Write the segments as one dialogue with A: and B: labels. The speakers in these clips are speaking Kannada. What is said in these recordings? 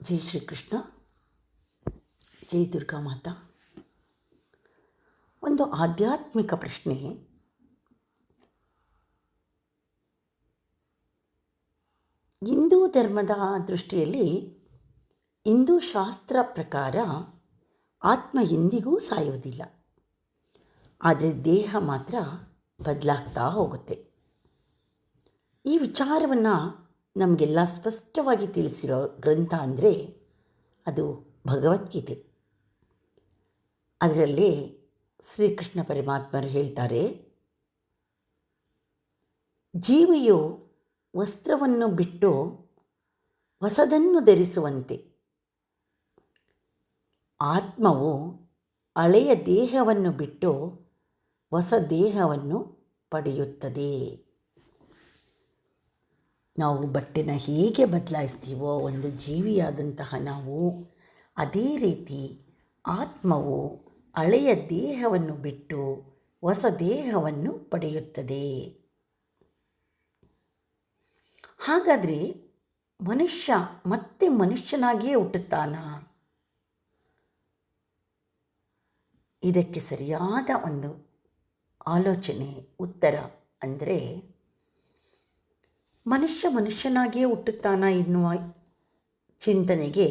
A: ಜೈ ಶ್ರೀಕೃಷ್ಣ, ಜೈ ದುರ್ಗಾ ಮಾತಾ. ಒಂದು ಆಧ್ಯಾತ್ಮಿಕ ಪ್ರಶ್ನೆ. ಹಿಂದೂ ಧರ್ಮದ ದೃಷ್ಟಿಯಲ್ಲಿ, ಹಿಂದೂ ಶಾಸ್ತ್ರ ಪ್ರಕಾರ ಆತ್ಮ ಎಂದಿಗೂ ಸಾಯುವುದಿಲ್ಲ, ಆದರೆ ದೇಹ ಮಾತ್ರ ಬದಲಾಗ್ತಾ ಹೋಗುತ್ತೆ. ಈ ವಿಚಾರವನ್ನು ನಮಗೆಲ್ಲ ಸ್ಪಷ್ಟವಾಗಿ ತಿಳಿಸಿರೋ ಗ್ರಂಥ ಅಂದರೆ ಅದು ಭಗವದ್ಗೀತೆ. ಅದರಲ್ಲಿ ಶ್ರೀಕೃಷ್ಣ ಪರಮಾತ್ಮರು ಹೇಳ್ತಾರೆ, ಜೀವಿಯು ವಸ್ತ್ರವನ್ನು ಬಿಟ್ಟು ಹೊಸದನ್ನು ಧರಿಸುವಂತೆ ಆತ್ಮವು ಹಳೆಯ ದೇಹವನ್ನು ಬಿಟ್ಟು ಹೊಸ ದೇಹವನ್ನು ಪಡೆಯುತ್ತದೆ. ನಾವು ಬಟ್ಟೆನ ಹೇಗೆ ಬದಲಾಯಿಸ್ತೀವೋ ಒಂದು ಜೀವಿಯಾದಂತಹ ನಾವು, ಅದೇ ರೀತಿ ಆತ್ಮವು ಹಳೆಯ ದೇಹವನ್ನು ಬಿಟ್ಟು ಹೊಸ ದೇಹವನ್ನು ಪಡೆಯುತ್ತದೆ. ಹಾಗಾದರೆ ಮನುಷ್ಯ ಮತ್ತೆ ಮನುಷ್ಯನಾಗಿಯೇ ಹುಟ್ಟುತ್ತಾನ? ಇದಕ್ಕೆ ಸರಿಯಾದ ಒಂದು ಆಲೋಚನೆ, ಉತ್ತರ ಅಂದರೆ, ಮನುಷ್ಯ ಮನುಷ್ಯನಾಗಿಯೇ ಹುಟ್ಟುತ್ತಾನ ಎನ್ನುವ ಚಿಂತನೆಗೆ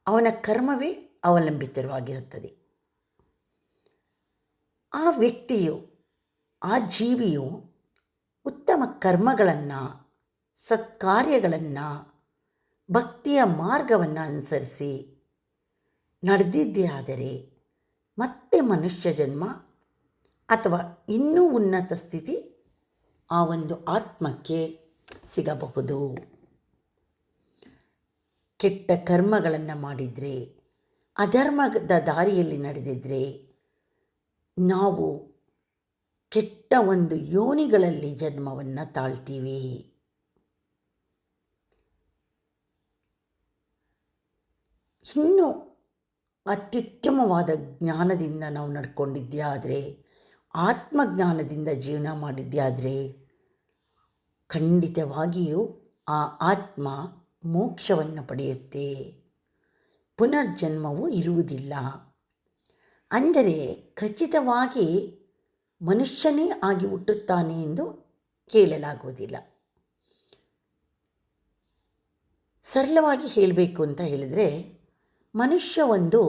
A: ಅವನ ಕರ್ಮವೇ ಅವಲಂಬಿತವಾಗಿರುತ್ತದೆ. ಆ ವ್ಯಕ್ತಿಯು, ಆ ಜೀವಿಯು ಉತ್ತಮ ಕರ್ಮಗಳನ್ನು, ಸತ್ಕಾರ್ಯಗಳನ್ನು, ಭಕ್ತಿಯ ಮಾರ್ಗವನ್ನು ಅನುಸರಿಸಿ ನಡೆದಿದ್ದೇ ಆದರೆ ಮತ್ತೆ ಮನುಷ್ಯ ಜನ್ಮ ಅಥವಾ ಇನ್ನೂ ಉನ್ನತ ಸ್ಥಿತಿ ಆ ಒಂದು ಆತ್ಮಕ್ಕೆ ಸಿಗಬಹುದು. ಕೆಟ್ಟ ಕರ್ಮಗಳನ್ನು ಮಾಡಿದರೆ, ಅಧರ್ಮದ ದಾರಿಯಲ್ಲಿ ನಡೆದಿದ್ದರೆ ನಾವು ಕೆಟ್ಟ ಒಂದು ಯೋನಿಗಳಲ್ಲಿ ಜನ್ಮವನ್ನು ತಾಳ್ತೀವಿ. ಇನ್ನೂ ಅತ್ಯುತ್ತಮವಾದ ಜ್ಞಾನದಿಂದ ನಾವು ನಡ್ಕೊಂಡಿದ್ದೇ ಆದರೆ, ಆತ್ಮಜ್ಞಾನದಿಂದ ಜೀವನ ಮಾಡಿದ್ದೇ ಆದರೆ ಖಂಡಿತವಾಗಿಯೂ ಆ ಆತ್ಮ ಮೋಕ್ಷವನ್ನು ಪಡೆಯುತ್ತೆ, ಪುನರ್ಜನ್ಮವೂ ಇರುವುದಿಲ್ಲ. ಅಂದರೆ ಖಚಿತವಾಗಿ ಮನುಷ್ಯನೇ ಆಗಿ ಹುಟ್ಟುತ್ತಾನೆ ಎಂದು ಹೇಳಲಾಗುವುದಿಲ್ಲ. ಸರಳವಾಗಿ ಹೇಳಬೇಕು ಅಂತ ಹೇಳಿದರೆ, ಮನುಷ್ಯ ಒಂದು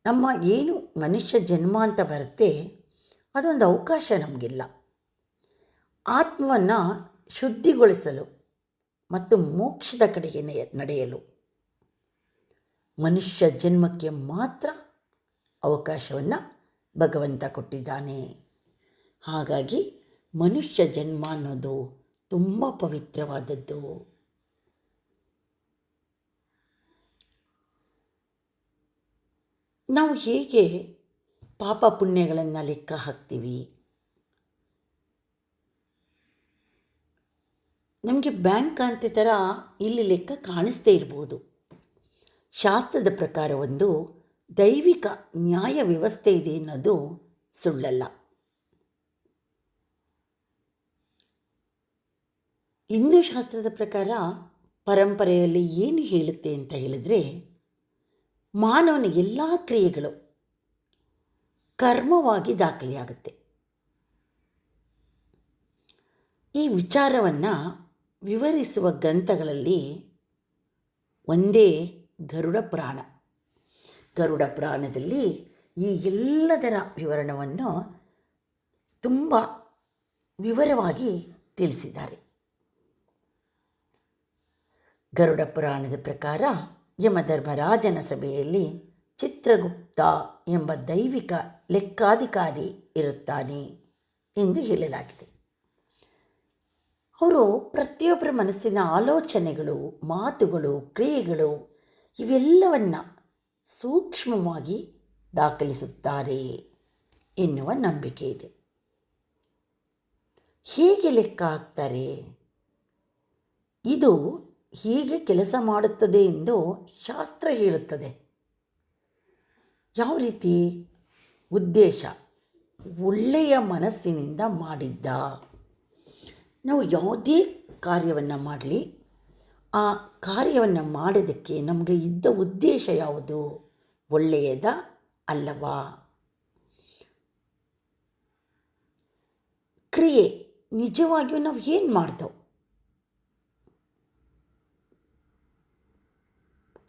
A: ನಮ್ಮ ಏನು ಮನುಷ್ಯ ಜನ್ಮ ಅಂತ ಬರುತ್ತೆ, ಅದೊಂದು ಅವಕಾಶ ನಮಗಿಲ್ಲ. ಆತ್ಮವನ್ನು ಶುದ್ಧಿಗೊಳಿಸಲು ಮತ್ತು ಮೋಕ್ಷದ ಕಡೆಗೆ ನಡೆಯಲು ಮನುಷ್ಯ ಜನ್ಮಕ್ಕೆ ಮಾತ್ರ ಅವಕಾಶವನ್ನು ಭಗವಂತ ಕೊಟ್ಟಿದ್ದಾನೆ. ಹಾಗಾಗಿ ಮನುಷ್ಯ ಜನ್ಮ ಅನ್ನೋದು ತುಂಬ ಪವಿತ್ರವಾದದ್ದು. ನಾವು ಹೇಗೆ ಪಾಪ ಪುಣ್ಯಗಳನ್ನು ಲೆಕ್ಕ ಹಾಕ್ತೀವಿ? ನಮಗೆ ಬ್ಯಾಂಕ್ ಖಾತೆ ಥರ ಇಲ್ಲಿ ಲೆಕ್ಕ ಕಾಣಿಸ್ತೇ ಇರ್ಬೋದು. ಶಾಸ್ತ್ರದ ಪ್ರಕಾರ ಒಂದು ದೈವಿಕ ನ್ಯಾಯ ವ್ಯವಸ್ಥೆ ಇದೆ ಅನ್ನೋದು ಸುಳ್ಳಲ್ಲ. ಹಿಂದೂ ಶಾಸ್ತ್ರದ ಪ್ರಕಾರ ಪರಂಪರೆಯಲ್ಲಿ ಏನು ಹೇಳುತ್ತೆ ಅಂತ ಹೇಳಿದರೆ, ಮಾನವನ ಎಲ್ಲ ಕ್ರಿಯೆಗಳು ಕರ್ಮವಾಗಿ ದಾಖಲೆಯಾಗುತ್ತೆ. ಈ ವಿಚಾರವನ್ನು ವಿವರಿಸುವ ಗ್ರಂಥಗಳಲ್ಲಿ ಒಂದೇ ಗರುಡ ಪುರಾಣ. ಗರುಡ ಪುರಾಣದಲ್ಲಿ ಈ ಎಲ್ಲದರ ವಿವರಣವನ್ನು ತುಂಬ ವಿವರವಾಗಿ ತಿಳಿಸಿದ್ದಾರೆ. ಗರುಡ ಪುರಾಣದ ಪ್ರಕಾರ ಯಮಧರ್ಮರಾಜನ ಸಭೆಯಲ್ಲಿ ಚಿತ್ರಗುಪ್ತ ಎಂಬ ದೈವಿಕ ಲೆಕ್ಕಾಧಿಕಾರಿ ಇರುತ್ತಾನೆ ಎಂದು ಹೇಳಲಾಗಿದೆ. ಅವರು ಪ್ರತಿಯೊಬ್ಬರ ಮನಸ್ಸಿನ ಆಲೋಚನೆಗಳು, ಮಾತುಗಳು, ಕ್ರಿಯೆಗಳು ಇವೆಲ್ಲವನ್ನು ಸೂಕ್ಷ್ಮವಾಗಿ ದಾಖಲಿಸುತ್ತಾರೆ ಎನ್ನುವ ನಂಬಿಕೆ ಇದೆ. ಹೇಗೆ ಲೆಕ್ಕ ಹಾಕ್ತಾರೆ? ಇದು ಹೀಗೆ ಕೆಲಸ ಮಾಡುತ್ತದೆ ಎಂದು ಶಾಸ್ತ್ರ ಹೇಳುತ್ತದೆ. ಯಾವ ರೀತಿ? ಉದ್ದೇಶ ಒಳ್ಳೆಯ ಮನಸ್ಸಿನಿಂದ ಮಾಡಿದ್ದ. ನಾವು ಯಾವುದೇ ಕಾರ್ಯವನ್ನು ಮಾಡಲಿ, ಆ ಕಾರ್ಯವನ್ನು ಮಾಡೋದಕ್ಕೆ ನಮಗೆ ಇದ್ದ ಉದ್ದೇಶ ಯಾವುದು? ಒಳ್ಳೆಯದ ಅಲ್ಲವಾ? ಕ್ರಿಯೆ ನಿಜವಾಗಿಯೂ ನಾವು ಏನು ಮಾಡ್ದೋ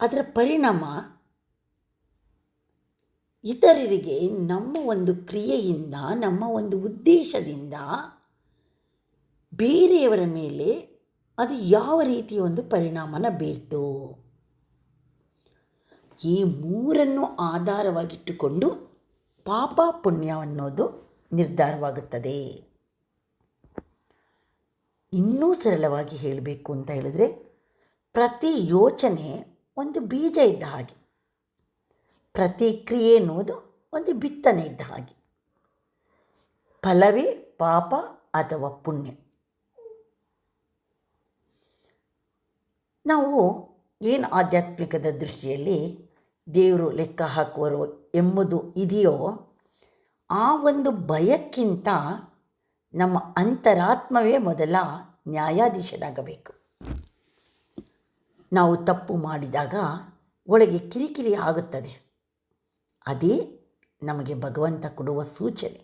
A: ಅದರ ಪರಿಣಾಮ ಇತರರಿಗೆ ನಮ್ಮ ಒಂದು ಕ್ರಿಯೆಯಿಂದ, ನಮ್ಮ ಒಂದು ಉದ್ದೇಶದಿಂದ ಬೇರೆಯವರ ಮೇಲೆ ಅದು ಯಾವ ರೀತಿಯ ಒಂದು ಪರಿಣಾಮನ ಬೀರ್ತು. ಈ ಮೂರನ್ನು ಆಧಾರವಾಗಿಟ್ಟುಕೊಂಡು ಪಾಪ ಪುಣ್ಯ ಅನ್ನೋದು ನಿರ್ಧಾರವಾಗುತ್ತದೆ. ಇನ್ನೂ ಸರಳವಾಗಿ ಹೇಳಬೇಕು ಅಂತ ಹೇಳಿದ್ರೆ, ಪ್ರತಿ ಯೋಚನೆ ಒಂದು ಬೀಜ ಇದ್ದ ಹಾಗೆ, ಪ್ರತಿ ಕ್ರಿಯೆ ಅನ್ನೋದು ಒಂದು ಬಿತ್ತನೆ ಇದ್ದ ಹಾಗೆ. ಫಲವೇ ಪಾಪ ಅಥವಾ ಪುಣ್ಯ. ನಾವು ಏನು ಆಧ್ಯಾತ್ಮಿಕದ ದೃಷ್ಟಿಯಲ್ಲಿ ದೇವರು ಲೆಕ್ಕ ಹಾಕುವರು ಎಂಬುದು ಇದೆಯೋ, ಆ ಒಂದು ಭಯಕ್ಕಿಂತ ನಮ್ಮ ಅಂತರಾತ್ಮವೇ ಮೊದಲ ನ್ಯಾಯಾಧೀಶನಾಗಬೇಕು. ನಾವು ತಪ್ಪು ಮಾಡಿದಾಗ ಒಳಗೆ ಕಿರಿಕಿರಿ ಆಗುತ್ತದೆ. ಅದೇ ನಮಗೆ ಭಗವಂತ ಕೊಡುವ ಸೂಚನೆ.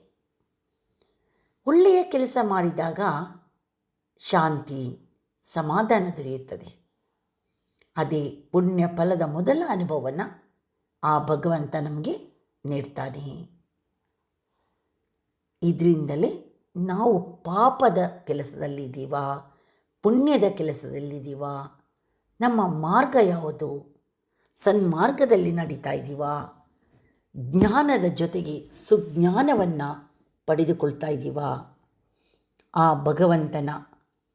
A: ಒಳ್ಳೆಯ ಕೆಲಸ ಮಾಡಿದಾಗ ಶಾಂತಿ, ಸಮಾಧಾನ ದೊರೆಯುತ್ತದೆ. ಅದೇ ಪುಣ್ಯ ಫಲದ ಮೊದಲ ಅನುಭವನ ಆ ಭಗವಂತ ನಮಗೆ ನೀಡ್ತಾನೆ. ಇದರಿಂದಲೇ ನಾವು ಪಾಪದ ಕೆಲಸದಲ್ಲಿದ್ದೀವಾ, ಪುಣ್ಯದ ಕೆಲಸದಲ್ಲಿದ್ದೀವಾ, ನಮ್ಮ ಮಾರ್ಗ ಯಾವುದು, ಸನ್ಮಾರ್ಗದಲ್ಲಿ ನಡೀತಾ ಇದ್ದೀವಾ, ಜ್ಞಾನದ ಜೊತೆಗೆ ಸುಜ್ಞಾನವನ್ನು ಪಡೆದುಕೊಳ್ತಾ ಇದ್ದೀವಾ, ಆ ಭಗವಂತನ,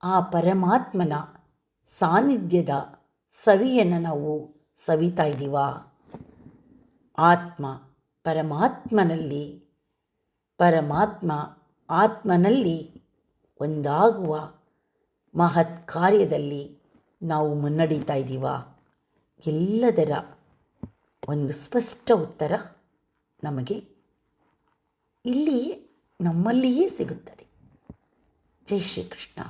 A: ಆ ಪರಮಾತ್ಮನ ಸಾನ್ನಿಧ್ಯದ ಸವಿಯನ್ನು ನಾವು ಸವಿತಾ ಇದ್ದೀವಾ. ಆತ್ಮ ಪರಮಾತ್ಮನಲ್ಲಿ, ಪರಮಾತ್ಮ ಆತ್ಮನಲ್ಲಿ ಒಂದಾಗುವ ಮಹತ್ ಕಾರ್ಯದಲ್ಲಿ ನಾವು ಮುನ್ನಡೀತಾ ಇದ್ದೀವಾ? ಎಲ್ಲದರ ಒಂದು ಸ್ಪಷ್ಟ ಉತ್ತರ ನಮಗೆ ಇಲ್ಲಿಯೇ, ನಮ್ಮಲ್ಲಿಯೇ ಸಿಗುತ್ತದೆ. ಜೈ ಶ್ರೀಕೃಷ್ಣ.